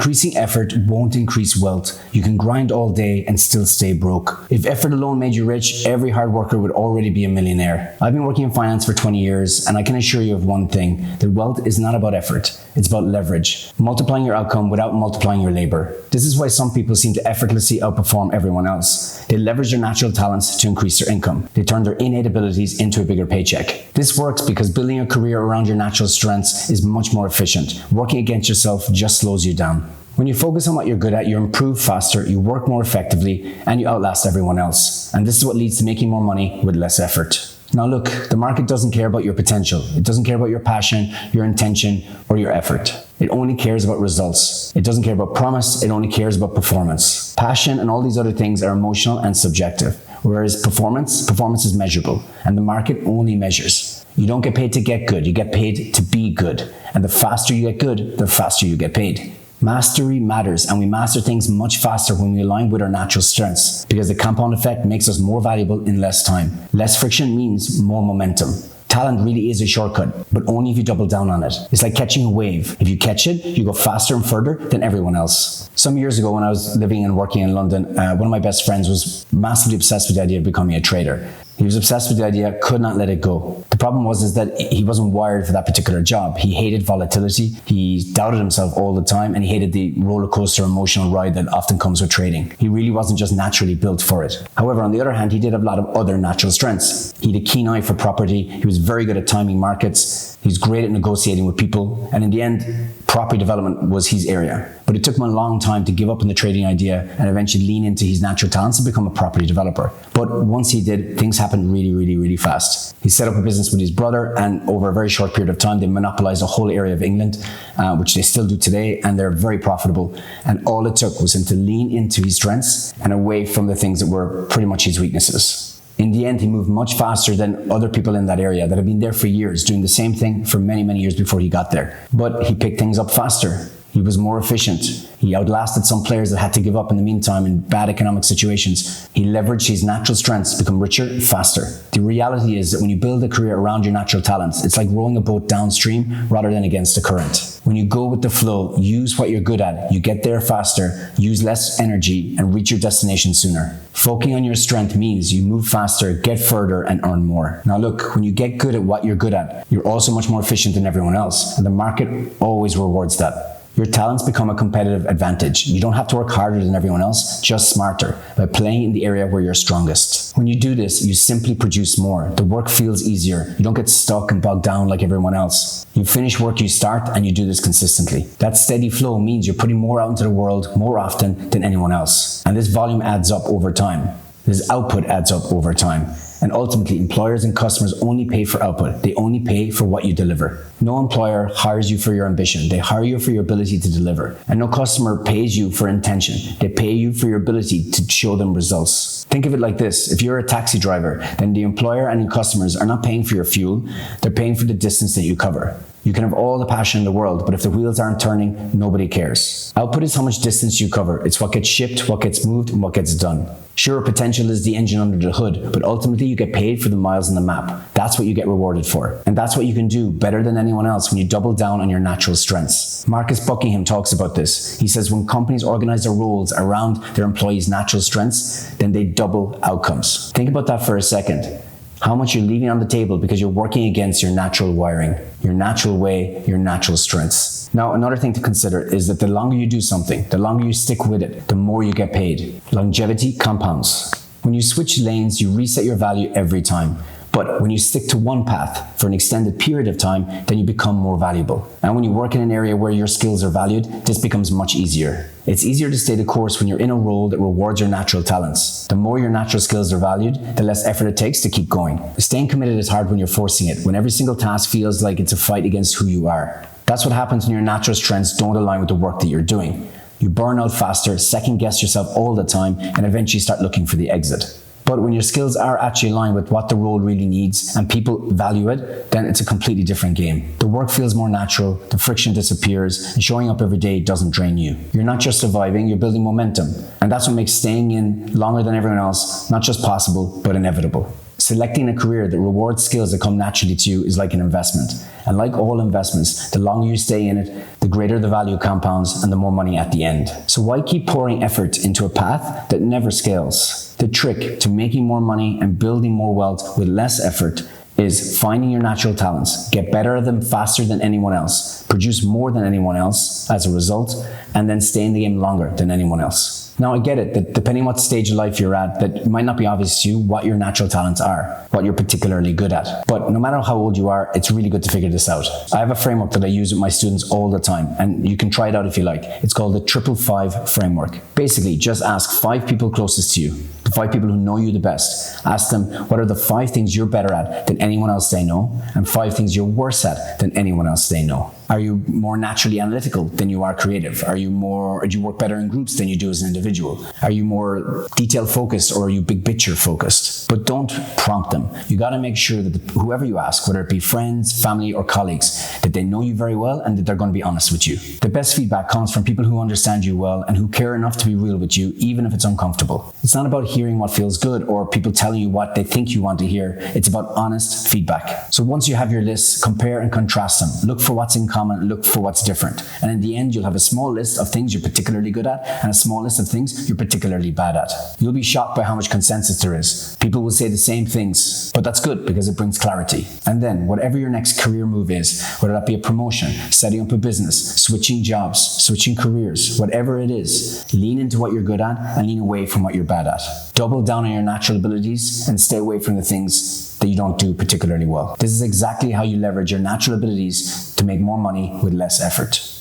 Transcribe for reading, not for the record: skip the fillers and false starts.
Increasing effort won't increase wealth. You can grind all day and still stay broke. If effort alone made you rich, every hard worker would already be a millionaire. I've been working in finance for 20 years, and I can assure you of one thing, that wealth is not about effort. It's about leverage. Multiplying your outcome without multiplying your labor. This is why some people seem to effortlessly outperform everyone else. They leverage their natural talents to increase their income. They turn their innate abilities into a bigger paycheck. This works because building a career around your natural strengths is much more efficient. Working against yourself just slows you down. When you focus on what you're good at, you improve faster, you work more effectively, and you outlast everyone else. And this is what leads to making more money with less effort. Now look, the market doesn't care about your potential. It doesn't care about your passion, your intention, or your effort. It only cares about results. It doesn't care about promise, it only cares about performance. Passion and all these other things are emotional and subjective, whereas performance is measurable, and the market only measures. You don't get paid to get good, you get paid to be good. And the faster you get good, the faster you get paid. Mastery matters, and we master things much faster when we align with our natural strengths, because the compound effect makes us more valuable in less time. Less friction means more momentum. Talent really is a shortcut, but only if you double down on it. It's like catching a wave. If you catch it, you go faster and further than everyone else. Some years ago, when I was living and working in London, one of my best friends was massively obsessed with the idea of becoming a trader. He was obsessed with the idea, could not let it go. The problem was that he wasn't wired for that particular job. He hated volatility, he doubted himself all the time, and he hated the roller coaster emotional ride that often comes with trading. He really wasn't just naturally built for it. However, on the other hand, he did have a lot of other natural strengths. He had a keen eye for property, he was very good at timing markets, he was great at negotiating with people, and in the end, property development was his area. But it took him a long time to give up on the trading idea and eventually lean into his natural talents and become a property developer. But once he did, things happened really fast. He set up a business with his brother, and over a very short period of time, they monopolized a whole area of England, which they still do today, and they're very profitable. And all it took was him to lean into his strengths and away from the things that were pretty much his weaknesses. In the end, he moved much faster than other people in that area that had been there for years, doing the same thing for many years before he got there. But he picked things up faster. He was more efficient. He outlasted some players that had to give up in the meantime in bad economic situations. He leveraged his natural strengths to become richer faster. The reality is that when you build a career around your natural talents, it's like rowing a boat downstream rather than against the current. When you go with the flow, use what you're good at, you get there faster, use less energy, and reach your destination sooner. Focusing on your strength means you move faster, get further, and earn more. Now look, when you get good at what you're good at, you're also much more efficient than everyone else, and the market always rewards that. Your talents become a competitive advantage. You don't have to work harder than everyone else, just smarter, by playing in the area where you're strongest. When you do this, you simply produce more. The work feels easier. You don't get stuck and bogged down like everyone else. You finish work you start, and you do this consistently. That steady flow means you're putting more out into the world more often than anyone else. And this volume adds up over time. This output adds up over time. And ultimately, employers and customers only pay for output. They only pay for what you deliver. No employer hires you for your ambition. They hire you for your ability to deliver. And no customer pays you for intention. They pay you for your ability to show them results. Think of it like this. If you're a taxi driver, then the employer and your customers are not paying for your fuel. They're paying for the distance that you cover. You can have all the passion in the world, but if the wheels aren't turning, nobody cares. Output is how much distance you cover. It's what gets shipped, what gets moved, and what gets done. Sure, potential is the engine under the hood, but ultimately you get paid for the miles on the map. That's what you get rewarded for. And that's what you can do better than anyone else when you double down on your natural strengths. Marcus Buckingham talks about this. He says when companies organize their roles around their employees' natural strengths, then they double outcomes. Think about that for a second. How much you're leaving on the table because you're working against your natural wiring, your natural way, your natural strengths. Now, another thing to consider is that the longer you do something, the longer you stick with it, the more you get paid. Longevity compounds. When you switch lanes, you reset your value every time. But when you stick to one path for an extended period of time, then you become more valuable. And when you work in an area where your skills are valued, this becomes much easier. It's easier to stay the course when you're in a role that rewards your natural talents. The more your natural skills are valued, the less effort it takes to keep going. Staying committed is hard when you're forcing it, when every single task feels like it's a fight against who you are. That's what happens when your natural strengths don't align with the work that you're doing. You burn out faster, second guess yourself all the time, and eventually start looking for the exit. But when your skills are actually aligned with what the role really needs and people value it, then it's a completely different game. The work feels more natural, the friction disappears, and showing up every day doesn't drain you. You're not just surviving, you're building momentum. And that's what makes staying in longer than everyone else not just possible, but inevitable. Selecting a career that rewards skills that come naturally to you is like an investment. And like all investments, the longer you stay in it, the greater the value compounds and the more money at the end. So why keep pouring effort into a path that never scales? The trick to making more money and building more wealth with less effort is finding your natural talents, get better at them faster than anyone else, produce more than anyone else as a result, and then stay in the game longer than anyone else. Now, I get it that depending on what stage of life you're at, that it might not be obvious to you what your natural talents are, what you're particularly good at. But no matter how old you are, it's really good to figure this out. I have a framework that I use with my students all the time, and you can try it out if you like. It's called the 555 framework. Basically, just ask 5 people closest to you, the 5 people who know you the best. Ask them, what are the 5 things you're better at than anyone else they know, and 5 things you're worse at than anyone else they know. Are you more naturally analytical than you are creative? Do you work better in groups than you do as an individual? Are you more detail focused, or are you big picture focused? But don't prompt them. You got to make sure that whoever you ask, whether it be friends, family, or colleagues, that they know you very well and that they're going to be honest with you. The best feedback comes from people who understand you well and who care enough to be real with you, even if it's uncomfortable. It's not about hearing what feels good or people telling you what they think you want to hear. It's about honest feedback. So once you have your lists, compare and contrast them. Look for what's in common, look for what's different. And in the end, you'll have a small list of things you're particularly good at and a small list of things you're particularly bad at. You'll be shocked by how much consensus there is. People will say the same things, but that's good because it brings clarity. And then whatever your next career move is, whether that be a promotion, setting up a business, switching jobs, switching careers, whatever it is, lean into what you're good at and lean away from what you're bad at. Double down on your natural abilities and stay away from the things that you don't do particularly well. This is exactly how you leverage your natural abilities to make more money with less effort.